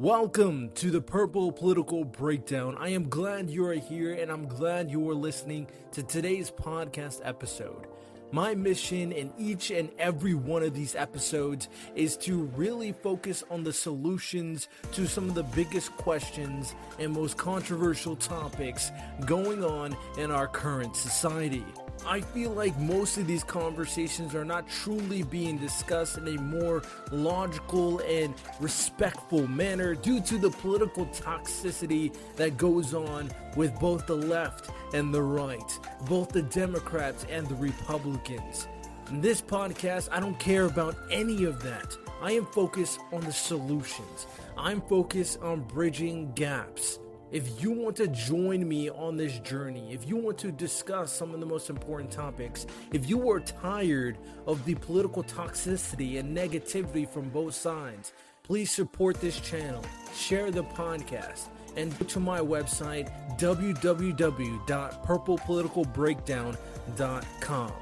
Welcome to the Purple Political Breakdown. I am glad you are here and I'm glad you are listening to today's podcast episode. My mission in each and every one of these episodes is to really focus on the solutions to some of the biggest questions and most controversial topics going on in our current society. I feel like most of these conversations are not truly being discussed in a more logical and respectful manner due to the political toxicity that goes on with both the left and the right, both the Democrats and the Republicans. In this podcast, I don't care about any of that. I am focused on the solutions. I'm focused on bridging gaps. If you want to join me on this journey, if you want to discuss some of the most important topics, if you are tired of the political toxicity and negativity from both sides, please support this channel, share the podcast, and go to my website, www.purplepoliticalbreakdown.com.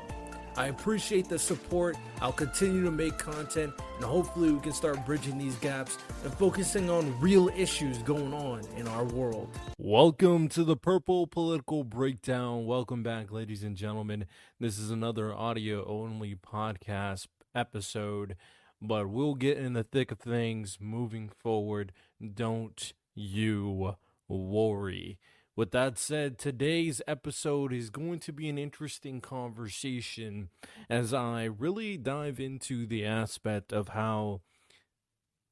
I appreciate the support. I'll continue to make content, and hopefully we can start bridging these gaps and focusing on real issues going on in our world. Welcome to the Purple Political Breakdown. Welcome back, ladies and gentlemen. This is another audio-only podcast episode, but we'll get in the thick of things moving forward. Don't you worry. With that said, today's episode is going to be an interesting conversation as I really dive into the aspect of how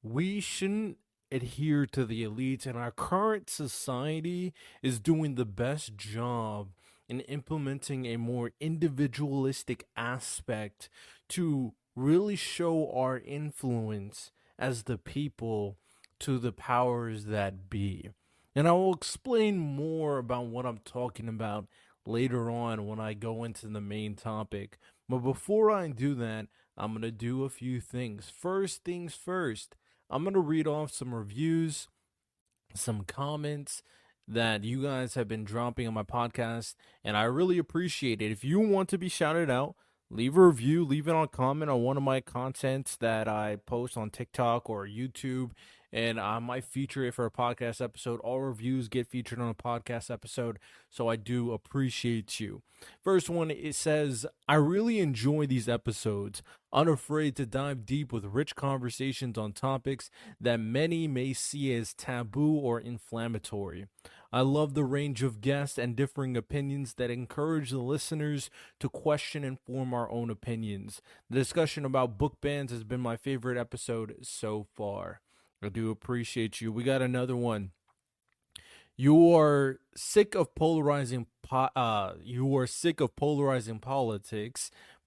we shouldn't adhere to the elites, and our current society is doing the best job in implementing a more individualistic aspect to really show our influence as the people to the powers that be. And I will explain more about what I'm talking about later on when I go into the main topic. But before I do that, I'm going to do a few things. First things first, I'm going to read off some reviews, some comments that you guys have been dropping on my podcast, and I really appreciate it. If you want to be shouted out, leave a review, leave it on comment on one of my contents that I post on TikTok or YouTube, and I might feature it for a podcast episode. All reviews get featured on a podcast episode, so I do appreciate you. First one, it says, I really enjoy these episodes, unafraid to dive deep with rich conversations on topics that many may see as taboo or inflammatory. I love the range of guests and differing opinions that encourage the listeners to question and form our own opinions. The discussion about book bans has been my favorite episode so far. I do appreciate you. We got another one. You are sick of polarizing politics,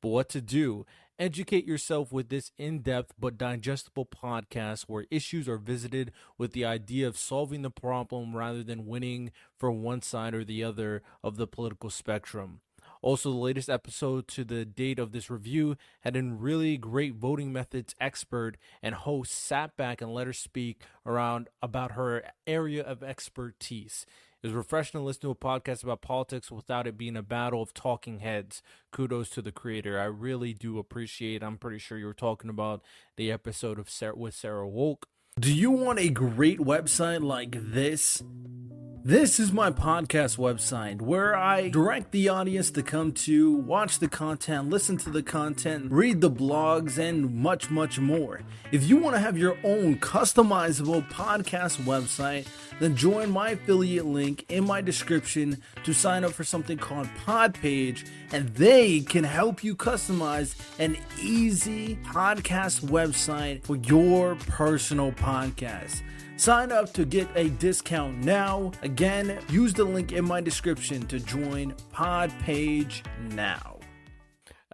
but what to do? Educate yourself with this in-depth but digestible podcast where issues are visited with the idea of solving the problem rather than winning for one side or the other of the political spectrum. Also, the latest episode to the date of this review had a really great voting methods expert and host sat back and let her speak around about her area of expertise. It was refreshing to listen to a podcast about politics without it being a battle of talking heads. Kudos to the creator. I really do appreciate it. I'm pretty sure you were talking about the episode of with Sarah Wolk. Do you want a great website like this? This is my podcast website where I direct the audience to come to, watch the content, listen to the content, read the blogs, and much, much more. If you want to have your own customizable podcast website, then join my affiliate link in my description to sign up for something called Podpage, and they can help you customize an easy podcast website for your personal podcast. Sign up to get a discount now. Again, use the link in my description to join Podpage now.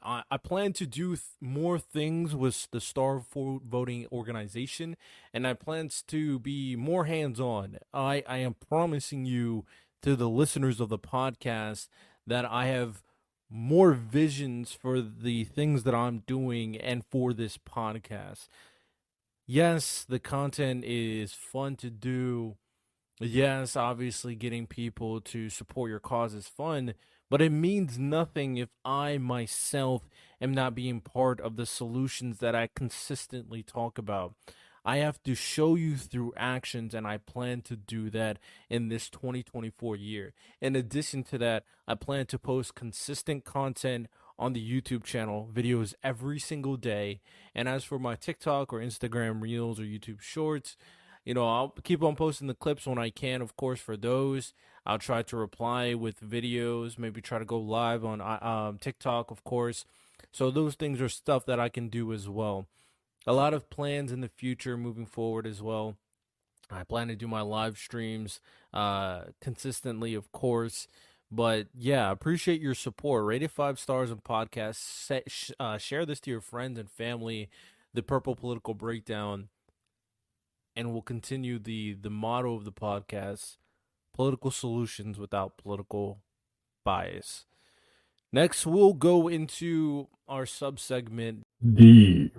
I plan to do more things with the Star Voting organization, and I plan to be more hands-on. I am promising you to the listeners of the podcast that I have more visions for the things that I'm doing and for this podcast. Yes, the content is fun to do. Yes, obviously getting people to support your cause is fun, but it means nothing if I myself am not being part of the solutions that I consistently talk about. I have to show you through actions, and I plan to do that in this 2024 year. In addition to that, I plan to post consistent content on the YouTube channel, videos every single day. And as for my TikTok or Instagram Reels or YouTube Shorts, I'll keep on posting the clips when I can, of course, for those. I'll try to reply with videos, maybe try to go live on TikTok, of course. So those things are stuff that I can do as well. A lot of plans in the future moving forward as well. I plan to do my live streams consistently, of course. But yeah, appreciate your support. Rate it 5 stars on podcasts. Share this to your friends and family. The Purple Political Breakdown, and we'll continue the motto of the podcast: political solutions without political bias. Next, we'll go into our subsegment, Deep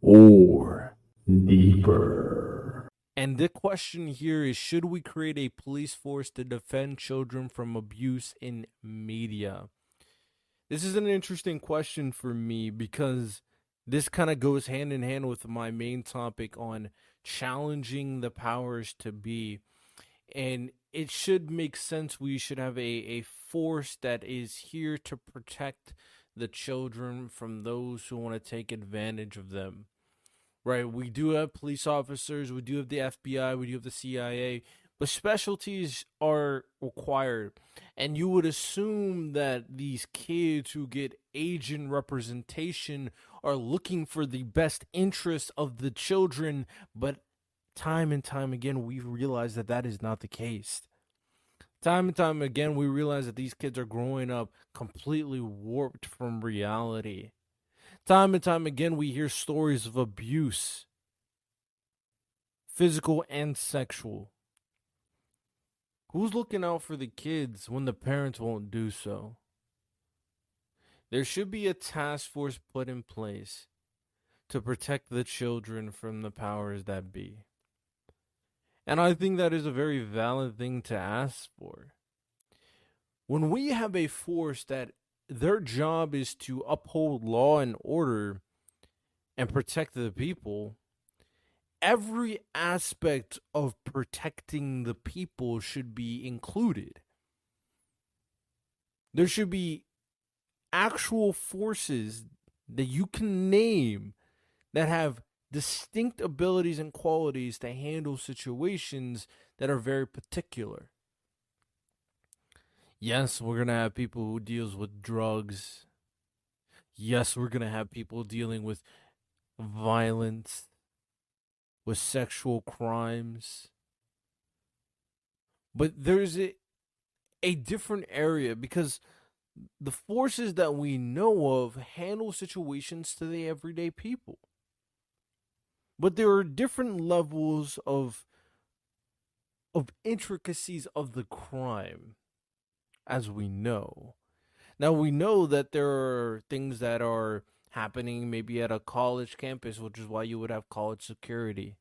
or deeper. and the question here is: should we create a police force to defend children from abuse in media? This is an interesting question for me because this kind of goes hand in hand with my main topic on challenging the powers to be. And it should make sense. We should have a force that is here to protect the children from those who want to take advantage of them. Right? We do have police officers, we do have the FBI, we do have the CIA, but specialties are required. And you would assume that these kids who get agent representation are looking for the best interests of the children, but time and time again, we realize that that is not the case. Time and time again, we realize that these kids are growing up completely warped from reality. Time and time again, we hear stories of abuse, physical and sexual. Who's looking out for the kids when the parents won't do so? There should be a task force put in place to protect the children from the powers that be. And I think that is a very valid thing to ask for. When we have a force that their job is to uphold law and order and protect the people, every aspect of protecting the people should be included. There should be actual forces that you can name that have distinct abilities and qualities to handle situations that are very particular. Yes, we're going to have people who deals with drugs. Yes, we're going to have people dealing with violence, with sexual crimes. But there's a different area because the forces that we know of handle situations to the everyday people. But there are different levels of intricacies of the crime, as we know. Now, we know that there are things that are happening maybe at a college campus, which is why you would have college security.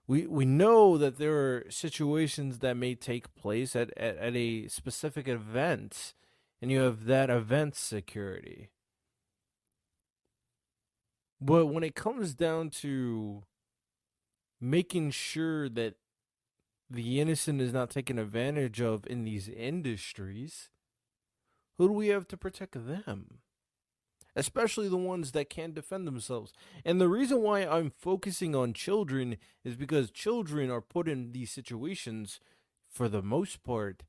We know that there are situations that may take place at a specific event, and you have that event security. But when it comes down to making sure that the innocent is not taken advantage of in these industries, who do we have to protect them? Especially the ones that can't defend themselves. And the reason why I'm focusing on children is because children are put in these situations, for the most part,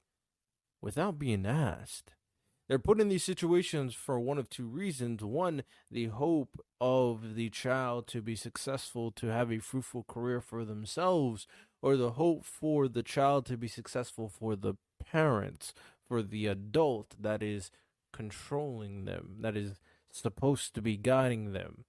without being asked. They're put in these situations for one of two reasons. One, the hope of the child to be successful, to have a fruitful career for themselves, or the hope for the child to be successful for the parents, for the adult that is controlling them, that is supposed to be guiding them.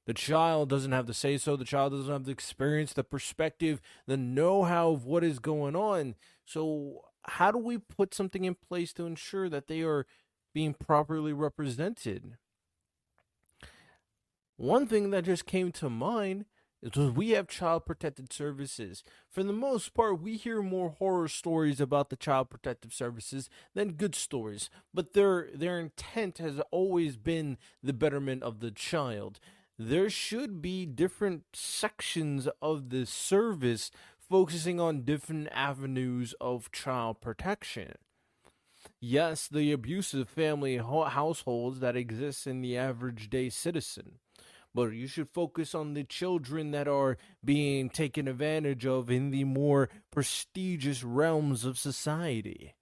The child doesn't have the say so. The child doesn't have the experience, the perspective, the know-how of what is going on. So how do we put something in place to ensure that they are being properly represented? One thing that just came to mind is we have child protective services. For the most part, we hear more horror stories about the child protective services than good stories. But their intent has always been the betterment of the child. there should be different sections of the service focusing on different avenues of child protection. Yes, the abusive family households that exist in the average day citizen, but you should focus on the children that are being taken advantage of in the more prestigious realms of society.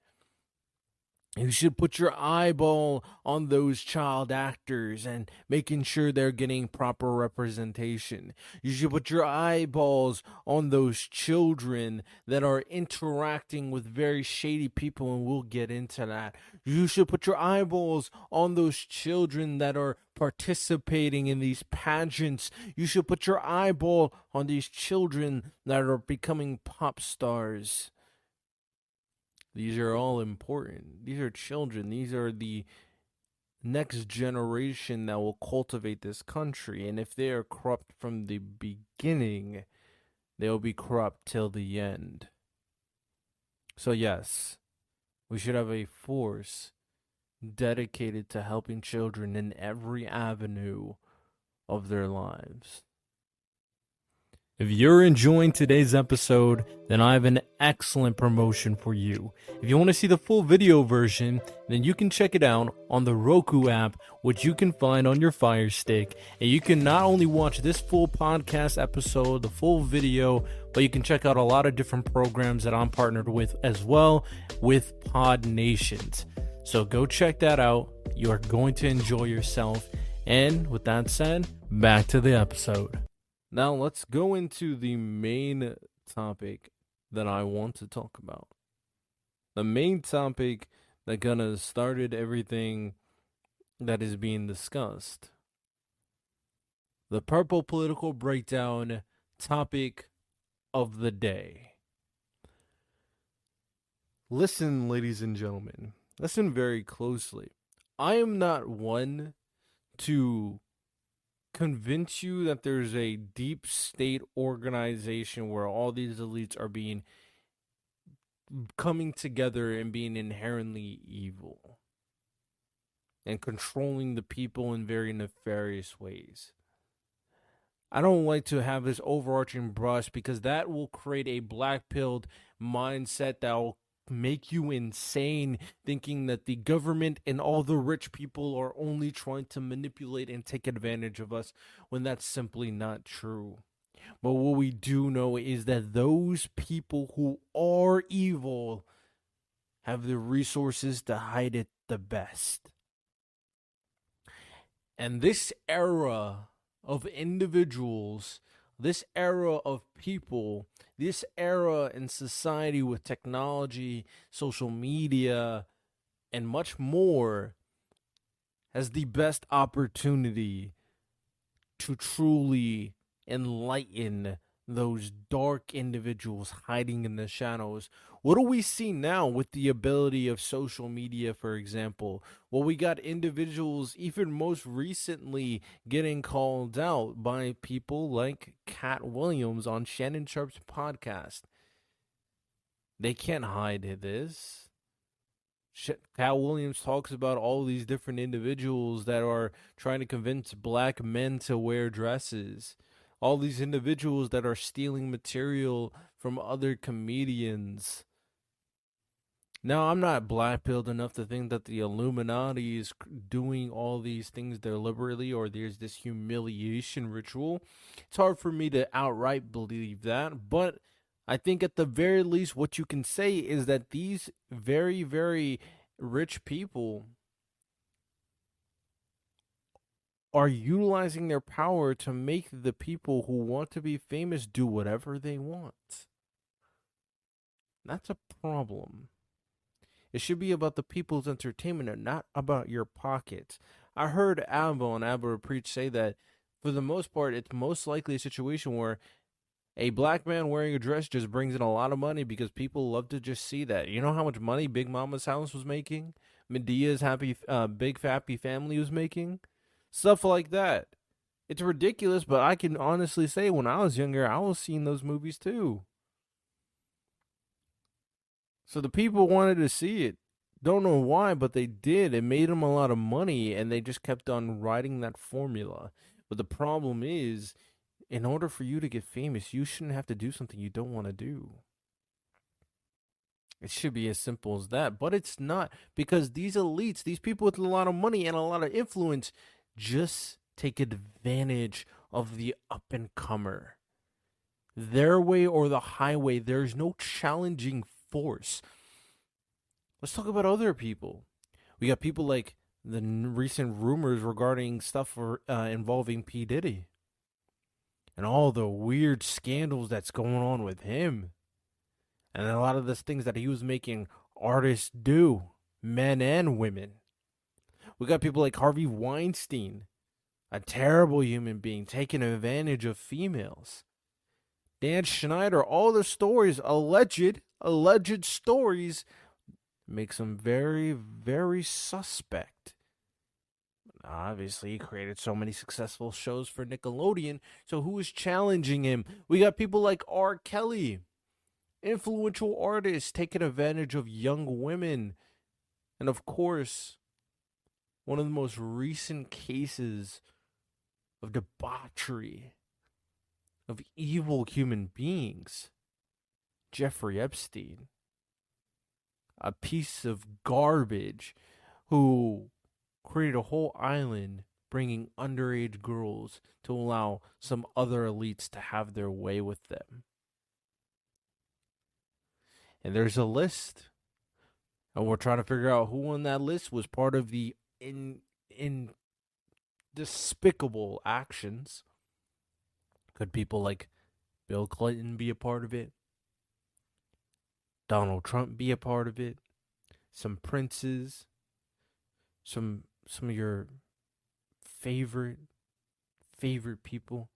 You should put your eyeball on those child actors and making sure they're getting proper representation. You should put your eyeballs on those children that are interacting with very shady people, and we'll get into that. You should put your eyeballs on those children that are participating in these pageants. You should put your eyeball on these children that are becoming pop stars. These are all important. These are children. These are the next generation that will cultivate this country. And if they are corrupt from the beginning, they'll be corrupt till the end. So, yes, we should have a force dedicated to helping children in every avenue of their lives. If you're enjoying today's episode, then I have an excellent promotion for you. If you want to see the full video version, then you can check it out on the Roku app, which you can find on your Fire Stick. And you can not only watch this full podcast episode, the full video, but you can check out a lot of different programs that I'm partnered with as well with Pod Nations. So go check that out. You are going to enjoy yourself. And with that said, back to the episode. Now let's go into the main topic that I want to talk about. The main topic that kind of started everything that is being discussed. The purple political breakdown topic of the day. Listen, ladies and gentlemen. Listen very closely. I am not one to convince you that there's a deep state organization where all these elites are being coming together and being inherently evil and controlling the people in very nefarious ways. I don't like to have this overarching brush because that will create a black-pilled mindset that will make you insane, thinking that the government and all the rich people are only trying to manipulate and take advantage of us, when that's simply not true. But what we do know is that those people who are evil have the resources to hide it the best. And this era of individuals, this era of people, this era in society with technology, social media, and much more has the best opportunity to truly enlighten those dark individuals hiding in the shadows. What do we see now with the ability of social media, for example? Well, we got individuals, even most recently, getting called out by people like Cat Williams on Shannon Sharp's podcast. They can't hide this. Cat Williams talks about all these different individuals that are trying to convince black men to wear dresses. All these individuals that are stealing material from other comedians. Now, I'm not black-pilled enough to think that the Illuminati is doing all these things deliberately, or there's this humiliation ritual. It's hard for me to outright believe that, but I think at the very least what you can say is that these very, very rich people are utilizing their power to make the people who want to be famous do whatever they want. That's a problem. It should be about the people's entertainment and not about your pockets. I heard Abba on Abba Preach say that for the most part, it's most likely a situation where a black man wearing a dress just brings in a lot of money because people love to just see that. You know how much money Big Mama's house was making? Medea's Big Happy Family was making? Stuff like that. It's ridiculous, but I can honestly say when I was younger, I was seeing those movies too. So the people wanted to see it. Don't know why, but they did. It made them a lot of money, and they just kept on riding that formula. But the problem is, in order for you to get famous, you shouldn't have to do something you don't want to do. It should be as simple as that, but it's not, because these elites, these people with a lot of money and a lot of influence, just take advantage of the up and comer. Their way or the highway, there's no challenging force. Let's talk about other people. We got people like the recent rumors regarding stuff involving P. Diddy and all the weird scandals that's going on with him. And a lot of the things that he was making artists do, men and women. We got people like Harvey Weinstein, a terrible human being, taking advantage of females. Dan Schneider, all the stories, alleged stories, makes him very, very suspect. Obviously, he created so many successful shows for Nickelodeon, so who is challenging him? We got people like R. Kelly, influential artists taking advantage of young women. And of course, one of the most recent cases of debauchery, of evil human beings, Jeffrey Epstein, a piece of garbage who created a whole island bringing underage girls to allow some other elites to have their way with them. And there's a list, and we're trying to figure out who on that list was part of the despicable actions. Could people like Bill Clinton be a part of it? Donald Trump be a part of it? Some princes? Some of your favorite people?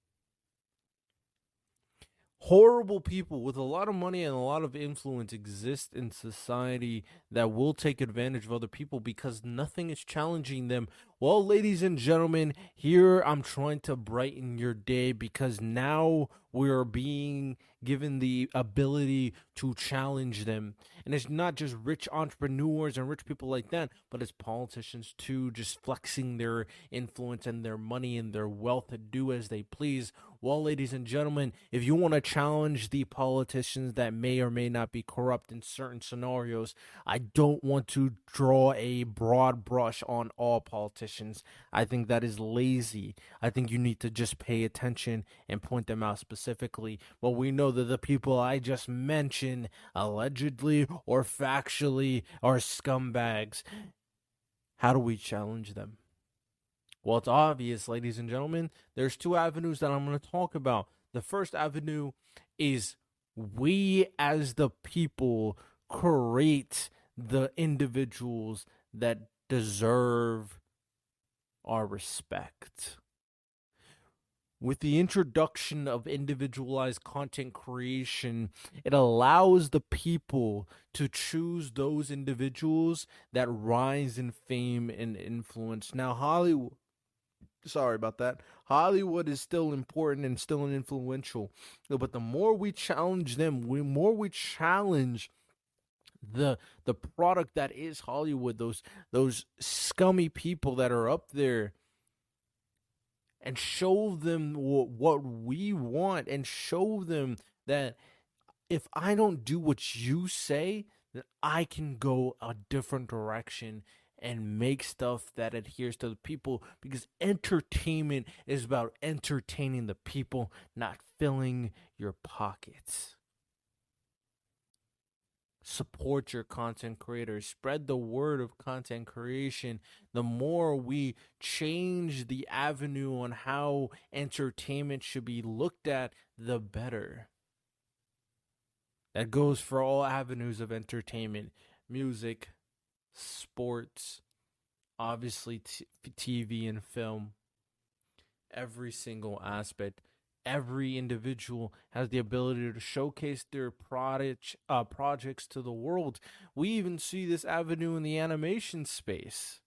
Horrible people with a lot of money and a lot of influence exist in society that will take advantage of other people because nothing is challenging them. Well, ladies and gentlemen, here I'm trying to brighten your day because now we're being given the ability to challenge them. And it's not just rich entrepreneurs and rich people like that, but it's politicians too, just flexing their influence and their money and their wealth to do as they please. Well, ladies and gentlemen, if you want to challenge the politicians that may or may not be corrupt in certain scenarios, I don't want to draw a broad brush on all politicians. I think that is lazy. I think you need to just pay attention and point them out specifically. Well, we know that the people I just mentioned, allegedly or factually, are scumbags. How do we challenge them? Well, it's obvious, ladies and gentlemen. There's two avenues that I'm going to talk about. The first avenue is we as the people create the individuals that deserve our respect. With the introduction of individualized content creation, it allows the people to choose those individuals that rise in fame and influence. Now, Hollywood is still important and still influential, but the more we challenge them, the more we challenge the product that is Hollywood, those scummy people that are up there, and show them what we want, and show them that if I don't do what you say, then I can go a different direction and make stuff that adheres to the people, because entertainment is about entertaining the people, not filling your pockets. Support your content creators. Spread the word of content creation. The more we change the avenue on how entertainment should be looked at, the better. That goes for all avenues of entertainment: music, sports, obviously TV and film. Every single aspect. Every individual has the ability to showcase their projects to the world. We even see this avenue in the animation space.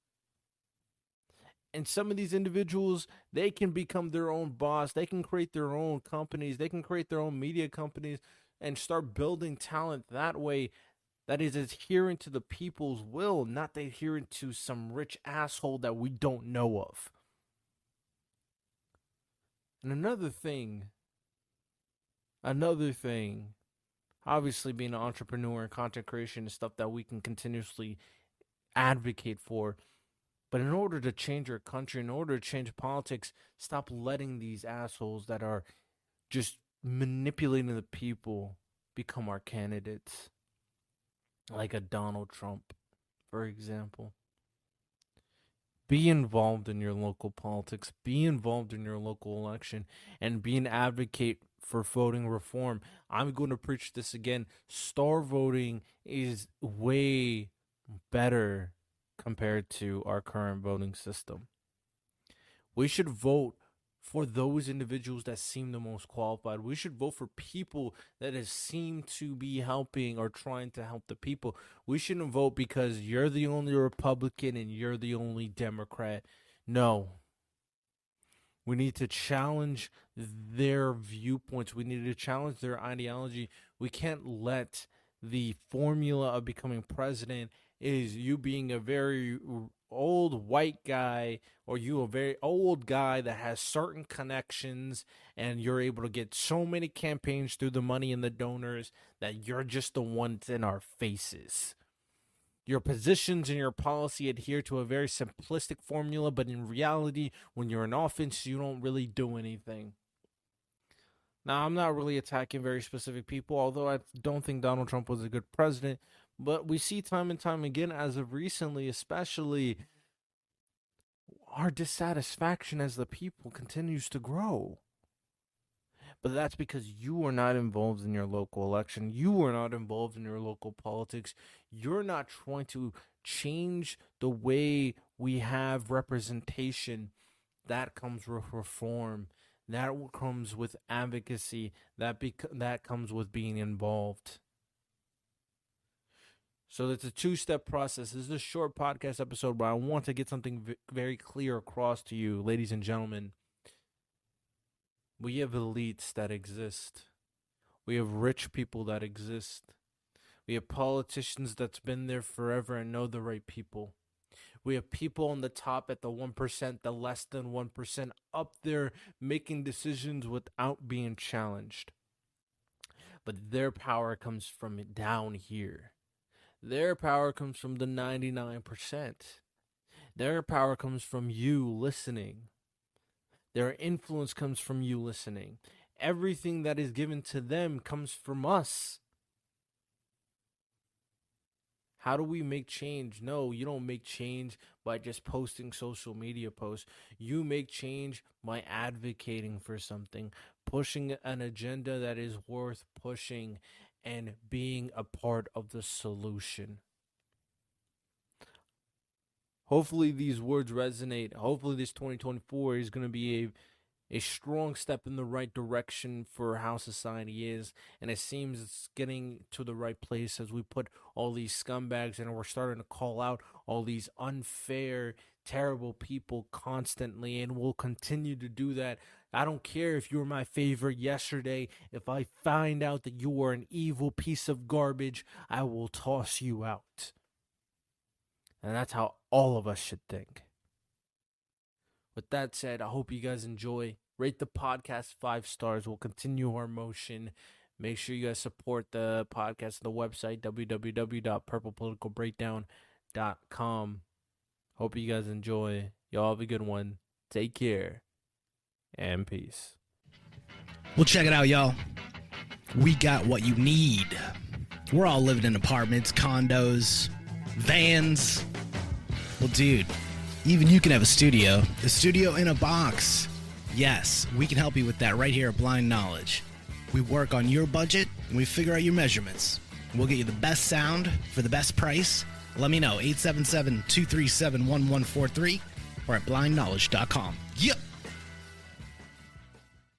And some of these individuals, they can become their own boss. They can create their own companies. They can create their own media companies and start building talent that way, that is adherent to the people's will, not adherent to some rich asshole that we don't know of. And another thing, obviously being an entrepreneur and content creation is stuff that we can continuously advocate for. But in order to change our country, in order to change politics, stop letting these assholes that are just manipulating the people become our candidates. Like a Donald Trump, for example. Be involved in your local politics. Be involved in your local election. And be an advocate for voting reform. I'm going to preach this again. Star voting is way better compared to our current voting system. We should vote for those individuals that seem the most qualified. We should vote for people that seem to be helping or trying to help the people. We shouldn't vote because you're the only Republican and you're the only Democrat. No. We need to challenge their viewpoints. We need to challenge their ideology. We can't let the formula of becoming president is you being a very old white guy or you a very old guy that has certain connections and you're able to get so many campaigns through the money and the donors that you're just the ones in our faces. Your positions and your policy adhere to a very simplistic formula, but in reality, when you're in office, you don't really do anything. Now, I'm not really attacking very specific people, although I don't think Donald Trump was a good president. But we see time and time again, as of recently, especially, our dissatisfaction as the people continues to grow. But that's because you are not involved in your local election. You are not involved in your local politics. You're not trying to change the way we have representation. That comes with reform. That comes with advocacy. That comes with being involved. So it's a two-step process. This is a short podcast episode, but I want to get something very clear across to you, ladies and gentlemen. We have elites that exist. We have rich people that exist. We have politicians that's been there forever and know the right people. We have people on the top at the 1%, the less than 1%, up there making decisions without being challenged. But their power comes from down here. Their power comes from the 99%. Their power comes from you listening. Their influence comes from you listening. Everything that is given to them comes from us. How do we make change? No, you don't make change by just posting social media posts. You make change by advocating for something, pushing an agenda that is worth pushing, and being a part of the solution. Hopefully these words resonate. Hopefully this 2024 is going to be a strong step in the right direction for how society is. And it seems it's getting to the right place as we put all these scumbags and we're starting to call out all these unfair, terrible people constantly. And we'll continue to do that. I don't care if you were my favorite yesterday. If I find out that you are an evil piece of garbage, I will toss you out. And that's how all of us should think. With that said, I hope you guys enjoy. Rate the podcast 5 stars. We'll continue our motion. Make sure you guys support the podcast on the website, www.purplepoliticalbreakdown.com. Hope you guys enjoy. Y'all have a good one. Take care. And peace. Well, check it out, y'all. We got what you need. We're all living in apartments, condos, vans. Well, dude, even you can have a studio in a box. Yes, we can help you with that right here at Blind Knowledge. We work on your budget and we figure out your measurements. We'll get you the best sound for the best price. Let me know, 877-237-1143 or at blindknowledge.com.